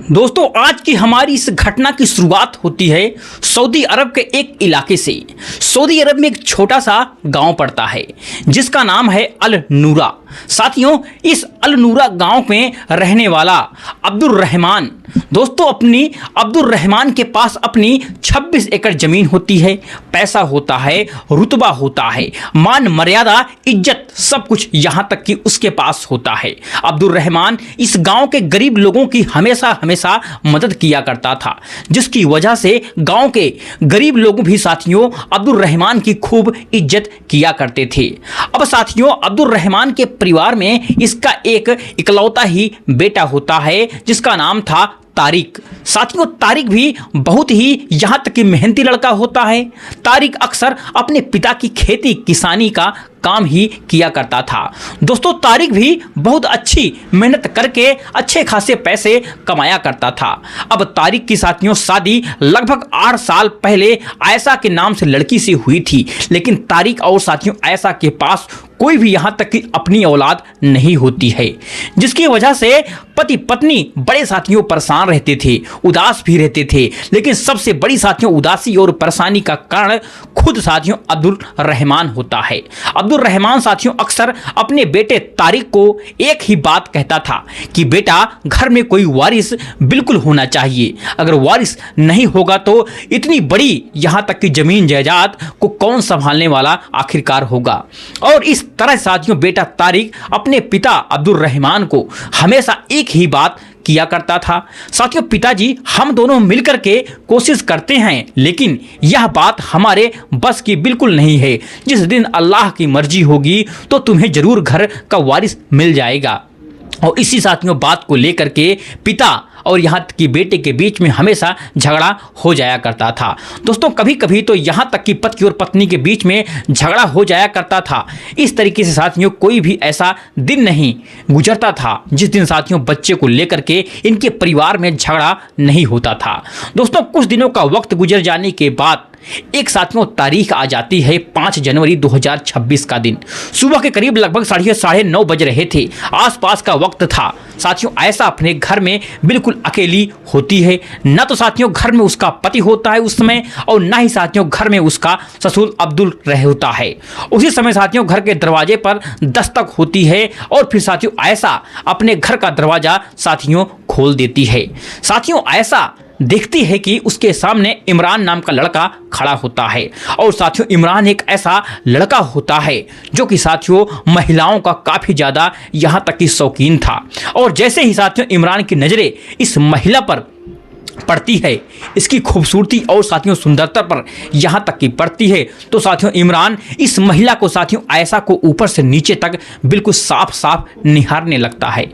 दोस्तों आज की हमारी इस घटना की शुरुआत होती है सऊदी अरब के एक इलाके से। सऊदी अरब में एक छोटा सा गांव पड़ता है जिसका नाम है अल नूरा। साथियों, इस अल नूरा गांव में रहने वाला अब्दुल रहमान, दोस्तों अब्दुल रहमान के पास अपनी 26 एकड़ जमीन होती है, पैसा होता है, रुतबा होता है, मान मर्यादा, इज्जत, सब कुछ यहां तक कि उसके पास होता है। अब्दुल रहमान इस गांव के गरीब लोगों की हमेशा मदद किया करता था, जिसकी वजह से गांव के गरीब लोग भी साथियों अब्दुल रहमान की खूब इज्जत किया करते थे। अब साथियों, अब्दुल रहमान के परिवार में इसका एक इकलौता ही बेटा होता है जिसका नाम था तारिक। साथियों, तारिक भी बहुत ही यहाँ तक कि मेहनती लड़का होता है। तारिक अक्सर अपने पिता की खेती किसानी का काम ही किया करता था। दोस्तों, तारिक भी बहुत अच्छी मेहनत करके अच्छे खासे पैसे कमाया करता था। अब तारिक की साथियों शादी लगभग 8 साल पहले आयशा के नाम से लड़की से हुई थी, लेकिन तारिक और साथियों आयशा के पास कोई भी यहाँ तक कि अपनी औलाद नहीं होती है, जिसकी वजह से पति पत्नी बड़े साथियों परेशान रहते थे, उदास भी रहते थे। लेकिन सबसे बड़ी साथियों उदासी और परेशानी का कारण खुद साथियों अब्दुल रहमान होता है। अब्दुल रहमान साथियों अक्सर अपने बेटे तारिक को एक ही बात कहता था कि बेटा, घर में कोई वारिस बिल्कुल होना चाहिए। अगर वारिस नहीं होगा तो इतनी बड़ी यहाँ तक कि जमीन जायदाद को कौन संभालने वाला आखिरकार होगा। और इस तरह साथियों बेटा तारिक अपने पिता अब्दुल रहमान को हमेशा एक ही बात किया करता था। साथियों, पिताजी हम दोनों मिलकर के कोशिश करते हैं, लेकिन यह बात हमारे बस की बिल्कुल नहीं है। जिस दिन अल्लाह की मर्जी होगी तो तुम्हें जरूर घर का वारिस मिल जाएगा। और इसी साथियों बात को लेकर के पिता और यहाँ तक कि बेटे के बीच में हमेशा झगड़ा हो जाया करता था। दोस्तों, कभी कभी तो यहाँ तक कि पति और पत्नी के बीच में झगड़ा हो जाया करता था। इस तरीके से साथियों कोई भी ऐसा दिन नहीं गुजरता था जिस दिन साथियों बच्चे को लेकर के इनके परिवार में झगड़ा नहीं होता था। दोस्तों, कुछ दिनों का वक्त गुजर जाने के बाद एक साथियों तारीख आ जाती है 5 जनवरी 2026 का दिन। सुबह के करीब लगभग 9:30 बज रहे थे, आसपास का वक्त था। साथियों आयशा अपने घर में बिल्कुल अकेली होती है। न तो साथियों घर में उसका पति होता है उस समय, और न ही साथियों घर में उसका ससुर अब्दुल रह होता है। उसी समय साथियों घर के दरवाजे पर दस्तक होती है और फिर साथियों आयशा अपने घर का दरवाजा साथियों खोल देती है। साथियों आयशा देखती है कि उसके सामने इमरान नाम का लड़का खड़ा होता है। और साथियों इमरान एक ऐसा लड़का होता है जो कि साथियों महिलाओं का काफ़ी ज़्यादा यहाँ तक कि शौकीन था। और जैसे ही साथियों इमरान की नज़रें इस महिला पर पड़ती है, इसकी खूबसूरती और साथियों सुंदरता पर यहाँ तक कि पड़ती है, तो साथियों इमरान इस महिला को साथियों आयशा को ऊपर से नीचे तक बिल्कुल साफ साफ निहारने लगता है।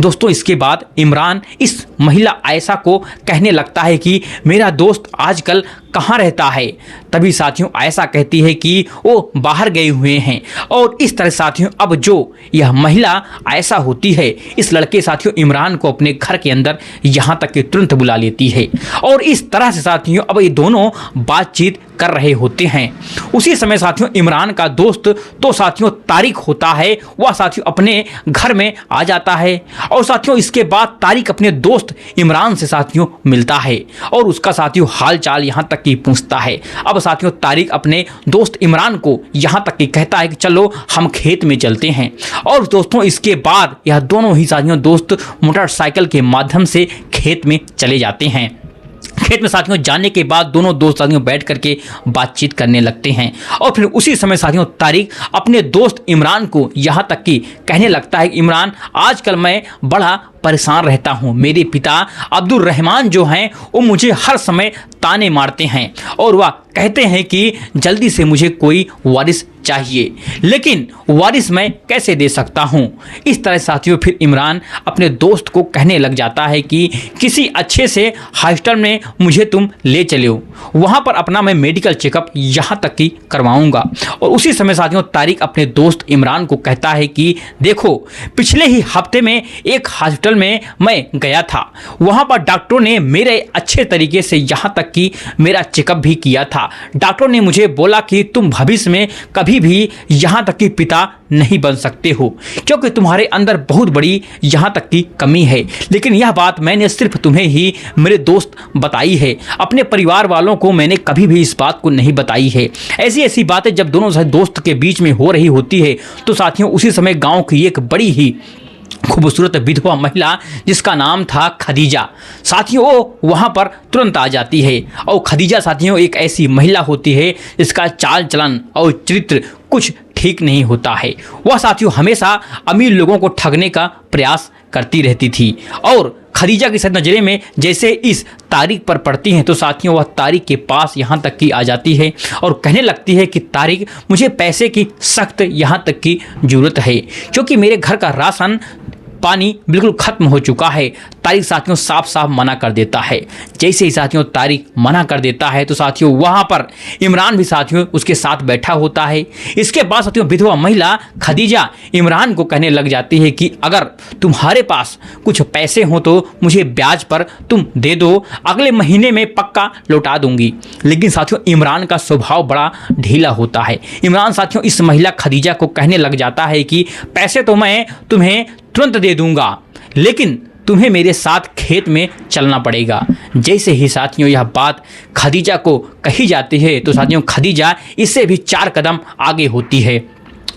दोस्तों, इसके बाद इमरान इस महिला आयशा को कहने लगता है कि मेरा दोस्त आजकल कहाँ रहता है। तभी साथियों आयशा कहती है कि वो बाहर गए हुए हैं। और इस तरह साथियों अब जो यह महिला आयशा होती है, इस लड़के साथियों इमरान को अपने घर के अंदर यहाँ तक कि तुरंत बुला लेती है। और इस तरह से साथियों अब ये दोनों बातचीत कर रहे होते हैं। उसी समय साथियों इमरान का दोस्त तो साथियों तारिक होता है, वह साथियों अपने घर में आ जाता है। और साथियों इसके बाद तारिक अपने दोस्त इमरान से साथियों मिलता है और उसका साथियों हाल चाल यहाँ तक कि पूछता है। अब साथियों तारिक अपने दोस्त इमरान को यहाँ तक कि कहता है कि चलो हम खेत में चलते हैं। और दोस्तों इसके बाद यह दोनों ही साथियों दोस्त मोटरसाइकिल के माध्यम से खेत में चले जाते हैं। खेत में साथियों जाने के बाद दोनों दोस्त साथियों बैठ करके बातचीत करने लगते हैं। और फिर उसी समय साथियों तारिक अपने दोस्त इमरान को यहाँ तक कि कहने लगता है कि इमरान, आजकल मैं बड़ा परेशान रहता हूँ। मेरे पिता अब्दुल रहमान जो हैं वो मुझे हर समय ताने मारते हैं और वह कहते हैं कि जल्दी से मुझे कोई वारिस चाहिए, लेकिन वारिस मैं कैसे दे सकता हूँ। इस तरह साथियों फिर इमरान अपने दोस्त को कहने लग जाता है कि किसी अच्छे से हॉस्पिटल में मुझे तुम ले चलो, वहाँ पर अपना मैं मेडिकल चेकअप यहाँ तक कि करवाऊँगा। और उसी समय साथियों तारिक अपने दोस्त इमरान को कहता है कि देखो, पिछले ही हफ्ते में एक हॉस्पिटल में मैं गया था, वहाँ पर डॉक्टरों ने मेरे अच्छे तरीके से यहाँ तक कि मेरा चेकअप भी किया था। डॉक्टरों ने मुझे बोला कि तुम भविष्य में कभी भी यहाँ तक कि पिता नहीं बन सकते हो, क्योंकि तुम्हारे अंदर बहुत बड़ी यहाँ तक की कमी है। लेकिन यह बात मैंने सिर्फ तुम्हें ही मेरे दोस्त बताई है, अपने परिवार वालों को मैंने कभी भी इस बात को नहीं बताई है। ऐसी ऐसी बातें जब दोनों दोस्त के बीच में हो रही होती है तो साथियों उसी समय गाँव की एक बड़ी ही खूबसूरत विधवा महिला जिसका नाम था खदीजा, साथियों वो वहाँ पर तुरंत आ जाती है। और खदीजा साथियों एक ऐसी महिला होती है जिसका चाल चलन और चरित्र कुछ ठीक नहीं होता है। वह साथियों हमेशा अमीर लोगों को ठगने का प्रयास करती रहती थी और खदीजा की नज़रें में जैसे इस तारिक पर पड़ती हैं तो साथियों वह तारिक के पास यहाँ तक की आ जाती है और कहने लगती है कि तारिक मुझे पैसे की सख्त यहाँ तक की ज़रूरत है, क्योंकि मेरे घर का राशन पानी बिल्कुल ख़त्म हो चुका है। तारिक साथियों साफ साफ मना कर देता है। जैसे ही साथियों तारिक मना कर देता है तो साथियों वहाँ पर इमरान भी साथियों उसके साथ बैठा होता है। इसके बाद साथियों विधवा महिला खदीजा इमरान को कहने लग जाती है कि अगर तुम्हारे पास कुछ पैसे हों तो मुझे ब्याज पर तुम दे दो, अगले महीने में पक्का लौटा दूंगी। लेकिन साथियों इमरान का स्वभाव बड़ा ढीला होता है। इमरान साथियों इस महिला खदीजा को कहने लग जाता है कि पैसे तो मैं तुम्हें तुरंत दे दूंगा, लेकिन तुम्हें मेरे साथ खेत में चलना पड़ेगा। जैसे ही साथियों यह बात खदीजा को कही जाती है तो साथियों खदीजा इससे भी 4 कदम आगे होती है।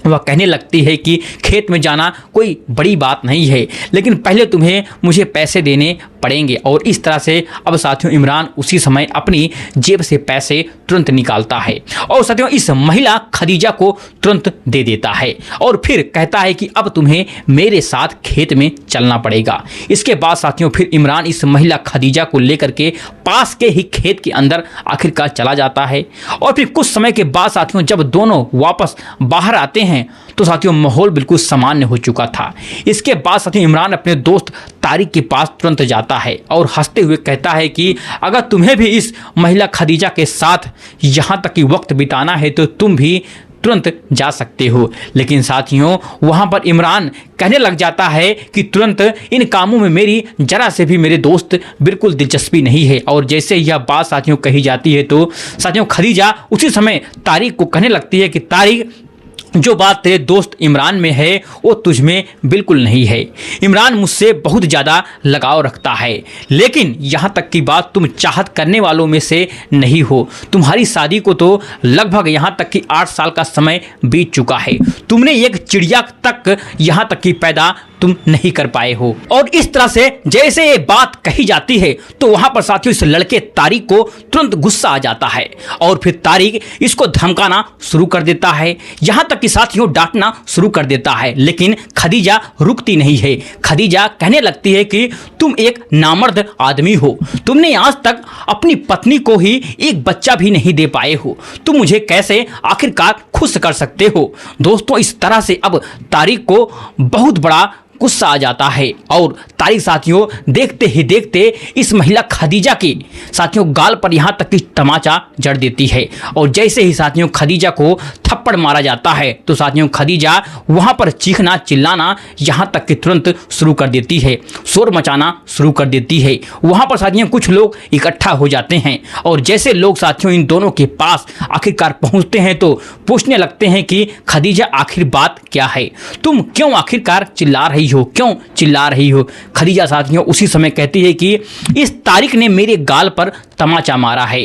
वह कहने लगती है कि खेत में जाना कोई बड़ी बात नहीं है, लेकिन पहले तुम्हें मुझे पैसे देने पड़ेंगे। और इस तरह से अब साथियों इमरान उसी समय अपनी जेब से पैसे तुरंत निकालता है और साथियों इस महिला खदीजा को तुरंत दे देता है और फिर कहता है कि अब तुम्हें मेरे साथ खेत में चलना पड़ेगा। इसके बाद साथियों फिर इमरान इस महिला खदीजा को लेकर के पास के ही खेत के अंदर आखिरकार चला जाता है। और फिर कुछ समय के बाद साथियों जब दोनों वापस बाहर आते हैं तो साथियों माहौल बिल्कुल सामान्य हो चुका था। इसके बाद साथियों इमरान अपने दोस्त तारिक के पास तुरंत जाता है और हंसते हुए कहता है कि अगर तुम्हें भी इस महिला खदीजा के साथ यहाँ तक कि वक्त बिताना है तो तुम भी तुरंत जा सकते हो। लेकिन साथियों वहाँ पर इमरान कहने लग जाता है कि तुरंत इन कामों में मेरी जरा से भी मेरे दोस्त बिल्कुल दिलचस्पी नहीं है। और जैसे यह बात साथियों कही जाती है तो साथियों खदीजा उसी समय तारिक को कहने लगती है कि तारिक जो बात तेरे दोस्त इमरान में है वो तुझ में बिल्कुल नहीं है। इमरान मुझसे बहुत ज़्यादा लगाव रखता है, लेकिन यहाँ तक की बात तुम चाहत करने वालों में से नहीं हो। तुम्हारी शादी को तो लगभग यहाँ तक कि 8 साल का समय बीत चुका है। तुमने एक चिड़िया तक यहाँ तक की पैदा तुम नहीं कर पाए हो। और इस तरह से जैसे ये बात कही जाती है तो वहां पर साथियों इस लड़के तारिक को तुरंत गुस्सा आ जाता है और फिर तारिक इसको धमकाना शुरू कर देता है, यहां तक कि साथियों डांटना शुरू कर देता है। लेकिन खदीजा रुकती नहीं है। खदीजा कहने लगती है कि तुम एक नामर्द आदमी हो, तुमने आज तक अपनी पत्नी को ही एक बच्चा भी नहीं दे पाए हो, तुम मुझे कैसे आखिरकार खुश कर सकते हो। दोस्तों इस तरह से अब तारिक को बहुत बड़ा गुस्सा आ जाता है और तारिक साथियों देखते ही देखते इस महिला खदीजा के साथियों गाल पर यहाँ तक कि तमाचा जड़ देती है। और जैसे ही साथियों खदीजा को थप्पड़ मारा जाता है तो साथियों खदीजा वहाँ पर चीखना चिल्लाना यहाँ तक कि तुरंत शुरू कर देती है, शोर मचाना शुरू कर देती है। वहाँ पर साथियों कुछ लोग इकट्ठा हो जाते हैं और जैसे लोग साथियों इन दोनों के पास आखिरकार पहुँचते हैं तो पूछने लगते हैं कि खदीजा आखिर बात क्या है, तुम क्यों आखिरकार चिल्ला रही हो, क्यों चिल्ला रही हो। खदीजा साथियों उसी समय कहती है कि इस तारिक ने मेरे गाल पर तमाचा मारा है।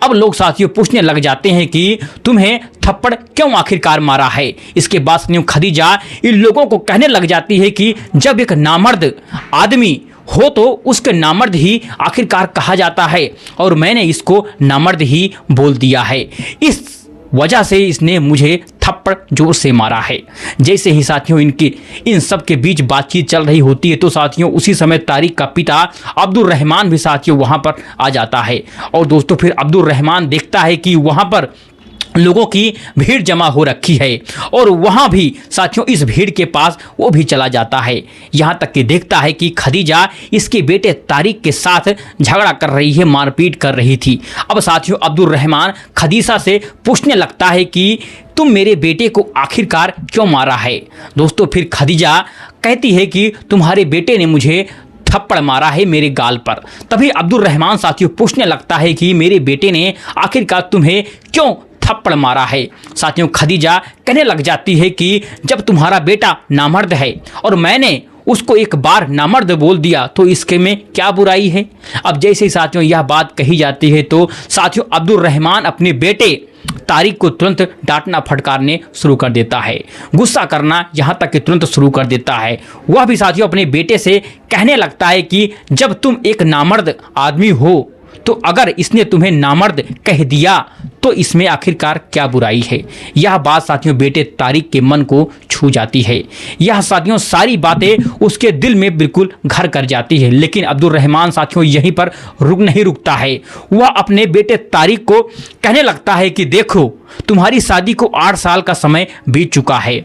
अब लोग साथियों पूछने लग जाते हैं कि तुम्हें थप्पड़ क्यों आखिरकार मारा है। इसके बाद साथियों खदीजा इन लोगों को कहने लग जाती है कि जब एक नामर्द आदमी हो तो उसके नामर्द ही आखिरकार कहा जाता है और मैंने इसको नामर्द ही बोल दिया है, इस वजह से इसने मुझे थप्पड़ जोर से मारा है। जैसे ही साथियों इन सब के बीच बातचीत चल रही होती है तो साथियों उसी समय तारिक का पिता अब्दुल रहमान भी साथियों वहां पर आ जाता है। और दोस्तों फिर अब्दुल रहमान देखता है कि वहां पर लोगों की भीड़ जमा हो रखी है और वहाँ भी साथियों इस भीड़ के पास वो भी चला जाता है। यहाँ तक कि देखता है कि खदीजा इसके बेटे तारिक के साथ झगड़ा कर रही है, मारपीट कर रही थी। अब साथियों अब्दुल रहमान खदीजा से पूछने लगता है कि तुम मेरे बेटे को आखिरकार क्यों मारा है। दोस्तों फिर खदीजा कहती है कि तुम्हारे बेटे ने मुझे थप्पड़ मारा है मेरे गाल पर। तभी अब्दुल रहमान साथियों पूछने लगता है कि मेरे बेटे ने आखिरकार तुम्हें क्यों थप्पड़ मारा है। साथियों खदीजा कहने लग जाती है कि जब तुम्हारा बेटा नामर्द है और मैंने उसको एक बार नामर्द बोल दिया तो इसके में क्या बुराई है। अब जैसे ही साथियों यह बात कही जाती है तो साथियों अब्दुल रहमान अपने बेटे तारिक को तुरंत डांटना फटकारने शुरू कर देता है, गुस्सा करना यहाँ तक कि तुरंत शुरू कर देता है। वह भी साथियों अपने बेटे से कहने लगता है कि जब तुम एक नामर्द आदमी हो तो अगर इसने तुम्हें नामर्द कह दिया तो इसमें आखिरकार क्या बुराई है। यह बात साथियों बेटे तारिक के मन को छू जाती है। यह साथियों सारी बातें उसके दिल में बिल्कुल घर कर जाती है। लेकिन अब्दुल रहमान साथियों यहीं पर नहीं रुकता है। वह अपने बेटे तारिक को कहने लगता है कि देखो तुम्हारी शादी को 8 साल का समय बीत चुका है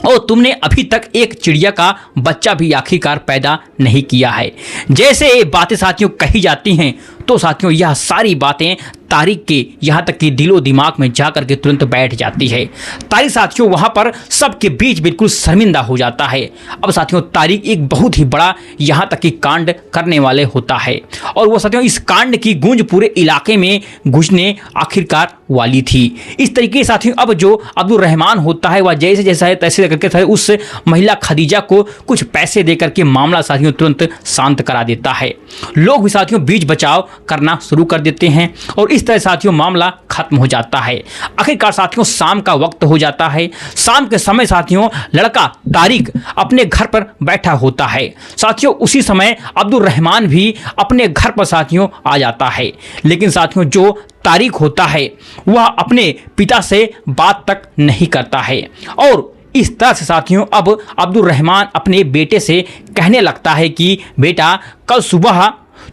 और तुमने अभी तक एक चिड़िया का बच्चा भी आखिरकार पैदा नहीं किया है। जैसे ये बातें साथियों कही जाती हैं तो साथियों यह सारी बातें तारिक के यहाँ तक कि दिलो दिमाग में जा कर के तुरंत बैठ जाती है। तारिक साथियों वहाँ पर सबके बीच बिल्कुल शर्मिंदा हो जाता है। अब साथियों तारिक एक बहुत ही बड़ा यहाँ तक कि कांड करने वाले होता है और वो साथियों इस कांड की गूंज पूरे इलाके में गूंजने आखिरकार वाली थी। इस तरीके से साथियों अब जो अब्दुल रहमान होता है वह जैसे जैसा है तैसे करके उस महिला खदीजा को कुछ पैसे दे करके मामला साथियों तुरंत शांत करा देता है। लोग भी साथियों बीच बचाव करना शुरू कर देते हैं और इस तरह साथियों मामला खत्म हो जाता है। आखिरकार साथियों शाम का वक्त हो जाता है। शाम के समय साथियों लड़का तारिक अपने घर पर बैठा होता है। साथियों उसी समय अब्दुल रहमान भी अपने घर पर साथियों आ जाता है। लेकिन साथियों जो तारिक होता है वह अपने पिता से बात तक नहीं करता है और इस तरह से साथियों अब अब्दुल रहमान अपने बेटे से कहने लगता है कि बेटा कल सुबह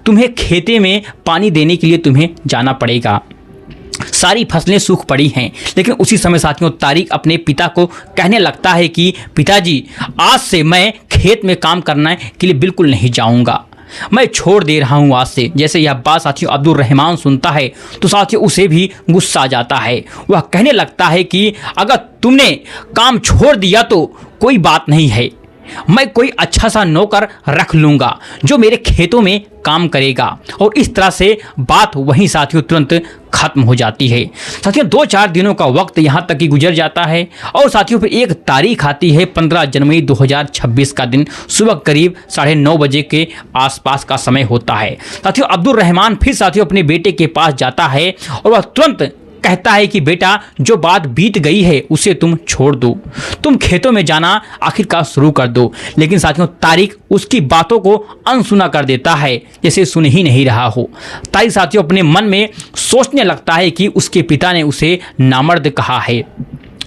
तुम्हें खेते में पानी देने के लिए तुम्हें जाना पड़ेगा। सारी फसलें सूख पड़ी हैं। लेकिन उसी समय साथियों तारिक अपने पिता को कहने लगता है कि पिताजी आज से मैं खेत में काम करने के लिए बिल्कुल नहीं जाऊंगा, मैं छोड़ दे रहा हूं आज से। जैसे यह बात साथियों अब्दुल रहमान सुनता है तो साथियों उसे भी गुस्सा आ जाता है। वह कहने लगता है कि अगर तुमने काम छोड़ दिया तो कोई बात नहीं है, मैं कोई अच्छा सा नौकर रख लूँगा जो मेरे खेतों में काम करेगा। और इस तरह से बात वहीं साथियों तुरंत खत्म हो जाती है। साथियों 2-4 दिनों का वक्त यहाँ तक कि गुजर जाता है और साथियों फिर एक तारीख आती है 15 जनवरी 2026 का दिन। सुबह करीब 9:30 बजे के आसपास का समय होता है। साथियों अब्दुल रहमान फिर साथियों अपने बेटे के पास जाता है और वह तुरंत कहता है कि बेटा जो बात बीत गई है उसे तुम छोड़ दो, तुम खेतों में जाना आखिरकार शुरू कर दो। लेकिन साथियों तारिक उसकी बातों को अनसुना कर देता है, जैसे सुन ही नहीं रहा हो। तारिक साथियों अपने मन में सोचने लगता है कि उसके पिता ने उसे नामर्द कहा है,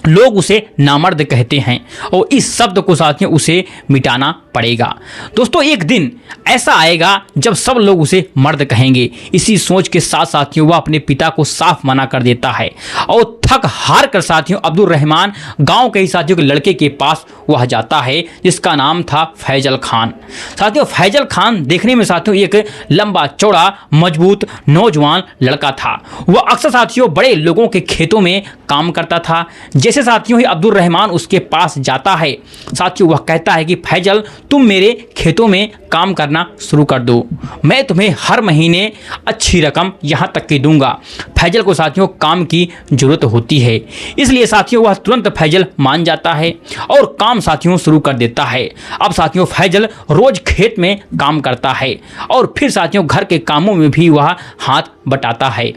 लोग उसे नामर्द कहते हैं और इस शब्द को साथियों उसे मिटाना पड़ेगा। दोस्तों एक दिन ऐसा आएगा जब सब लोग उसे मर्द कहेंगे। इसी सोच के साथ साथियों वह अपने पिता को साफ मना कर देता है और थक हार कर साथियों अब्दुल रहमान गांव के ही साथियों के लड़के के पास वह जाता है जिसका नाम था फैजल खान। साथियों फैजल खान देखने में साथियों एक लंबा चौड़ा मजबूत नौजवान लड़का था। वह अक्सर साथियों बड़े लोगों के खेतों में काम करता था। जैसे साथियों ही अब्दुल रहमान उसके पास जाता है साथियों वह कहता है कि फैजल तुम मेरे खेतों में काम करना शुरू कर दो, मैं तुम्हें हर महीने अच्छी रकम यहाँ तक की दूंगा। फैजल को साथियों काम की ज़रूरत होती है, इसलिए साथियों वह तुरंत फैजल मान जाता है और काम साथियों शुरू कर देता है। अब साथियों फैजल रोज़ खेत में काम करता है और फिर साथियों घर के कामों में भी वह हाथ बटाता है।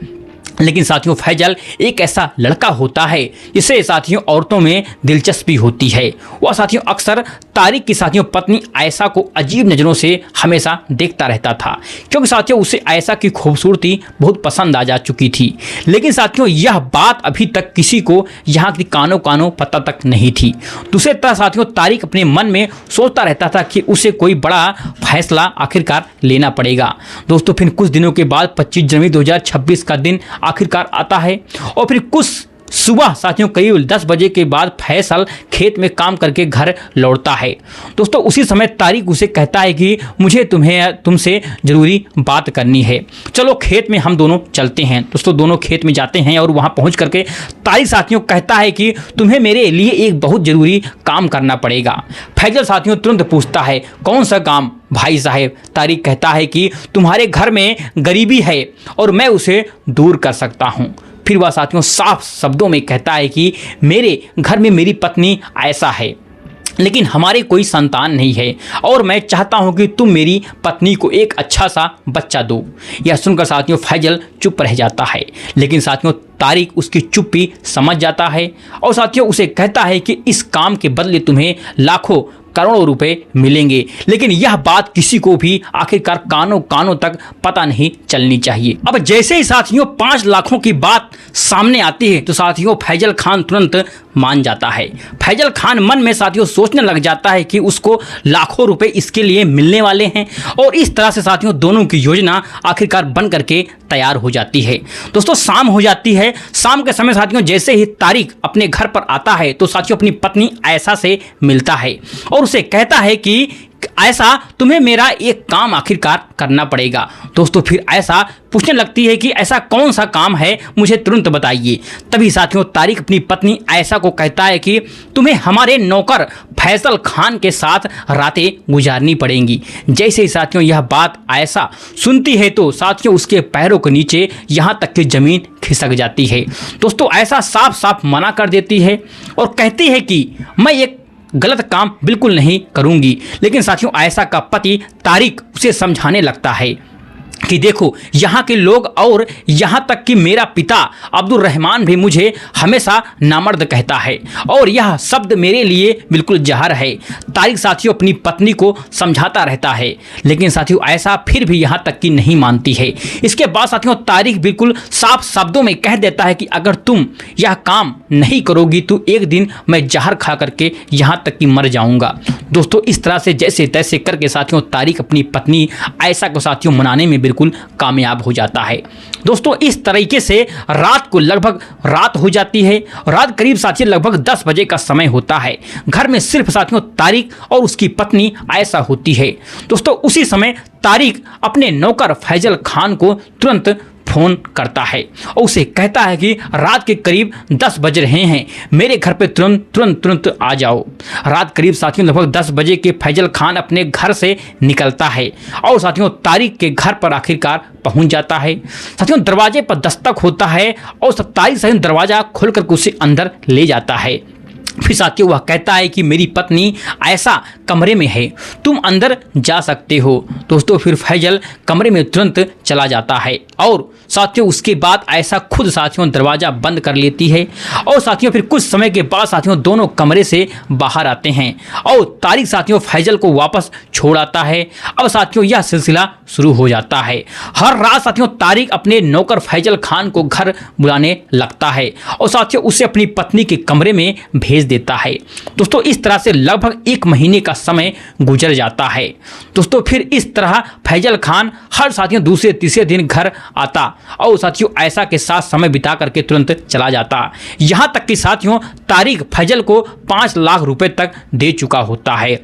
लेकिन साथियों फैजल एक ऐसा लड़का होता है जिसे साथियों औरतों में दिलचस्पी होती है। वह साथियों अक्सर तारिक की साथियों पत्नी आयशा को अजीब नज़रों से हमेशा देखता रहता था, क्योंकि साथियों उसे आयशा की खूबसूरती बहुत पसंद आ जा चुकी थी। लेकिन साथियों यह बात अभी तक किसी को यहाँ की कानों पता तक नहीं थी। दूसरी तरफ साथियों तारिक अपने मन में सोचता रहता था कि उसे कोई बड़ा फैसला आखिरकार लेना पड़ेगा। दोस्तों फिर कुछ दिनों के बाद 25 जनवरी 2026 का दिन आखिरकार आता है और फिर कुछ सुबह साथियों करीब 10 बजे के बाद फैसल खेत में काम करके घर लौटता है। दोस्तों उसी समय तारिक उसे कहता है कि मुझे तुमसे ज़रूरी बात करनी है, चलो खेत में हम दोनों चलते हैं। दोस्तों दोनों खेत में जाते हैं और वहां पहुंच करके तारिक साथियों कहता है कि तुम्हें मेरे लिए एक बहुत ज़रूरी काम करना पड़ेगा। फैजल साथियों तुरंत पूछता है कौन सा काम भाई साहब? तारिक कहता है कि तुम्हारे घर में गरीबी है और मैं उसे दूर कर सकता हूँ। फिर वह साथियों साफ शब्दों में कहता है कि मेरे घर में मेरी पत्नी आयशा है, लेकिन हमारे कोई संतान नहीं है और मैं चाहता हूं कि तुम मेरी पत्नी को एक अच्छा सा बच्चा दो। यह सुनकर साथियों फैजल चुप रह जाता है, लेकिन साथियों तारिक उसकी चुप्पी समझ जाता है और साथियों उसे कहता है कि इस काम के बदले तुम्हें लाखों करोड़ों रुपए मिलेंगे, लेकिन यह बात किसी को भी आखिरकार कानों कानों तक पता नहीं चलनी चाहिए। अब जैसे ही साथियों 5 लाखों की बात सामने आती है तो साथियों फैजल खान तुरंत मान जाता है। फैजल खान मन में साथियों सोचने लग जाता है कि उसको लाखों रुपए इसके लिए मिलने वाले हैं और इस तरह से साथियों दोनों की योजना आखिरकार बन करके तैयार हो जाती है। दोस्तों शाम हो जाती है। शाम के समय साथियों जैसे ही तारिक अपने घर पर आता है तो साथियों अपनी पत्नी आयशा से मिलता है और उसे कहता है कि आयशा तुम्हें मेरा एक काम आखिरकार करना पड़ेगा। दोस्तों फिर आयशा पूछने लगती है कि ऐसा कौन सा काम है, मुझे तुरंत बताइए। तभी साथियों तारिक अपनी पत्नी आयशा को कहता है कि तुम्हें हमारे नौकर फैसल खान के साथ रातें गुजारनी पड़ेंगी। जैसे ही साथियों यह बात आयशा सुनती है तो साथियों उसके पैरों के नीचे यहाँ तक कि जमीन खिसक जाती है। दोस्तों आयशा साफ साफ मना कर देती है और कहती है कि मैं एक गलत काम बिल्कुल नहीं करूंगी। लेकिन साथियों आयशा का पति तारिक उसे समझाने लगता है कि देखो यहाँ के लोग और यहाँ तक कि मेरा पिता अब्दुल रहमान भी मुझे हमेशा नामर्द कहता है और यह शब्द मेरे लिए बिल्कुल जहर है। तारिक साथियों अपनी पत्नी को समझाता रहता है, लेकिन साथियों आयशा फिर भी यहाँ तक कि नहीं मानती है। इसके बाद साथियों तारिक बिल्कुल साफ शब्दों में कह देता है कि अगर तुम यह काम नहीं करोगी तो एक दिन मैं जहर खा करके यहाँ तक कि मर जाऊँगा। दोस्तों इस तरह से जैसे तैसे करके साथियों तारिक अपनी पत्नी आयशा को साथियों मनाने में बिल्कुल कामयाब हो जाता है। दोस्तों इस तरीके से रात को लगभग रात हो जाती है। रात करीब साथियों लगभग 10 बजे का समय होता है। घर में सिर्फ साथियों तारिक और उसकी पत्नी आयशा होती है। दोस्तों उसी समय तारिक अपने नौकर फैजल खान को तुरंत फोन करता है और उसे कहता है कि रात के करीब 10 बज रहे हैं, मेरे घर पे तुरंत आ जाओ। रात करीब साथियों लगभग 10 बजे के फैजल खान अपने घर से निकलता है और साथियों तारिक के घर पर आखिरकार पहुंच जाता है। साथियों दरवाजे पर दस्तक होता है और तारिक साथियों दरवाजा खोलकर उसे अंदर ले जाता है। फिर साथियों वह कहता है कि मेरी पत्नी आयशा कमरे में है, तुम अंदर जा सकते हो। दोस्तों फिर फैजल कमरे में तुरंत चला जाता है और साथियों उसके बाद आयशा खुद साथियों दरवाज़ा बंद कर लेती है और साथियों फिर कुछ समय के बाद साथियों दोनों कमरे से बाहर आते हैं और तारिक साथियों फैजल को वापस छोड़ आता है। अब साथियों यह सिलसिला शुरू हो जाता है। हर रात साथियों तारिक अपने नौकर फैजल खान को घर बुलाने लगता है और साथियों उसे अपनी पत्नी के कमरे में भेज देता है। दोस्तों इस तरह से लगभग 1 महीने का समय गुजर जाता है। दोस्तों फिर इस तरह फैजल खान हर साथियों दूसरे तीसरे दिन घर आता और साथियों आयशा के साथ समय बिता करके तुरंत चला जाता। यहाँ तक कि साथियों तारिक फैजल को 5 लाख रुपए तक दे चुका होता है।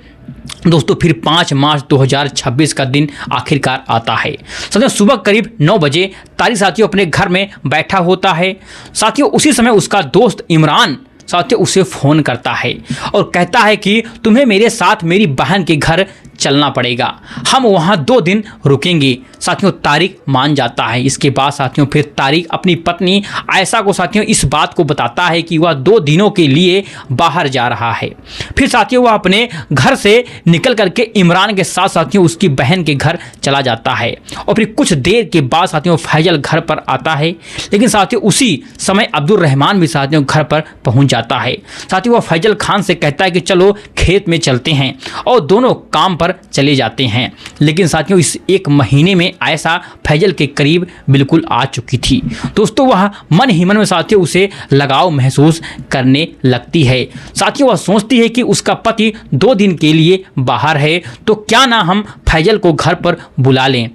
दोस्तों फिर 5 मार्च 2026 का दिन आखिरकार आता है। साथियों सुबह करीब 9 बजे तारिक साथियों अपने घर में बैठा होता है। साथियों उसी समय उसका दोस्त इमरान साथियों उसे फ़ोन करता है और कहता है कि तुम्हें मेरे साथ मेरी बहन के घर चलना पड़ेगा, हम वहाँ 2 दिन रुकेंगे। साथियों तारिक मान जाता है। इसके बाद साथियों फिर तारिक अपनी पत्नी आयशा को साथियों इस बात को बताता है कि वह 2 दिनों के लिए बाहर जा रहा है। फिर साथियों वह अपने घर से निकल करके इमरान के साथ साथियों उसकी बहन के घर चला जाता है और फिर कुछ देर के बाद साथियों फैजल घर पर आता है। लेकिन साथियों उसी समय अब्दुल रहमान भी साथियों घर पर पहुँच जाता है। साथियों वह फैजल खान से कहता है कि चलो खेत में चलते हैं और दोनों काम पर चले जाते हैं। लेकिन साथियों इस 1 महीने में आयशा फैजल के करीब बिल्कुल आ चुकी थी। दोस्तों वह मन ही मन में साथियों उसे लगाव महसूस करने लगती है। साथियों वह सोचती है कि उसका पति 2 दिन के लिए बाहर है तो क्या ना हम फैजल को घर पर बुला लें।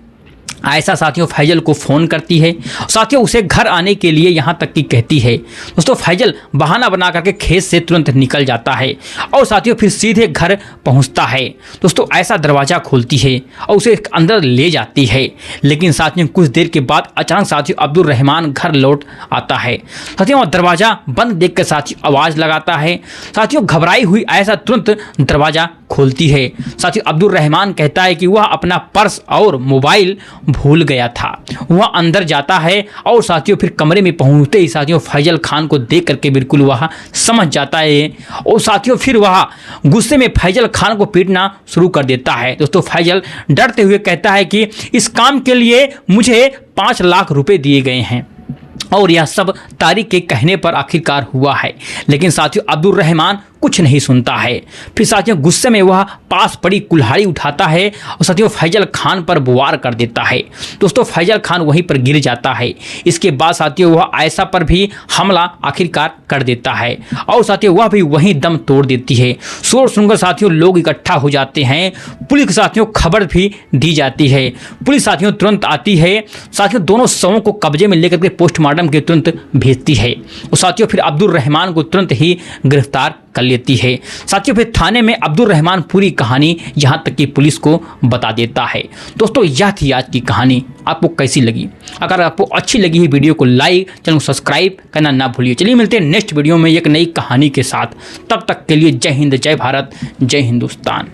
आयशा साथियों फैजल को फ़ोन करती है, साथियों उसे घर आने के लिए यहाँ तक कि कहती है। दोस्तों फैजल बहाना बना करके खेत से तुरंत निकल जाता है और साथियों फिर सीधे घर पहुँचता है। दोस्तों आयशा दरवाज़ा खोलती है और उसे अंदर ले जाती है। लेकिन साथियों कुछ देर के बाद अचानक साथियों अब्दुल रहमान घर लौट आता है। साथियों वह दरवाज़ा बंद देख कर साथियों आवाज़ लगाता है। साथियों घबराई हुई आयशा तुरंत दरवाज़ा खोलती है। साथियों अब्दुल रहमान कहता है कि वह अपना पर्स और मोबाइल भूल गया था। वह अंदर जाता है और साथियों फिर कमरे में पहुंचते ही साथियों फैजल खान को देख करके बिल्कुल वह समझ जाता है और साथियों फिर वह गुस्से में फैजल खान को पीटना शुरू कर देता है। दोस्तों फैजल डरते हुए कहता है कि इस काम के लिए मुझे 5 लाख रुपए दिए गए हैं और यह सब तारिक के कहने पर आखिरकार हुआ है। लेकिन साथियों अब्दुल रहमान कुछ नहीं सुनता है। फिर साथियों गुस्से में वह पास पड़ी कुल्हाड़ी उठाता है और साथियों फैजल खान पर वार कर देता है। दोस्तों फैजल खान वहीं पर गिर जाता है। इसके बाद साथियों वह आयशा पर भी हमला आखिरकार कर देता है और साथियों वह भी वहीं दम तोड़ देती है। शोर सुनकर साथियों लोग इकट्ठा हो जाते हैं। पुलिस के साथियों खबर भी दी जाती है। पुलिस साथियों तुरंत आती है। साथियों दोनों शवों को कब्जे में लेकर के पोस्टमार्टम के तुरंत भेजती है और साथियों फिर अब्दुल रहमान को तुरंत ही गिरफ्तार कर लेती है। साथियों फिर थाने में अब्दुल रहमान पूरी कहानी यहाँ तक कि पुलिस को बता देता है। दोस्तों यह थी आज की कहानी। आपको कैसी लगी? अगर आपको अच्छी लगी है वीडियो को लाइक, चैनल को सब्सक्राइब करना ना भूलिए। चलिए मिलते हैं नेक्स्ट वीडियो में एक नई कहानी के साथ। तब तक के लिए जय हिंद, जय भारत, जय हिंदुस्तान।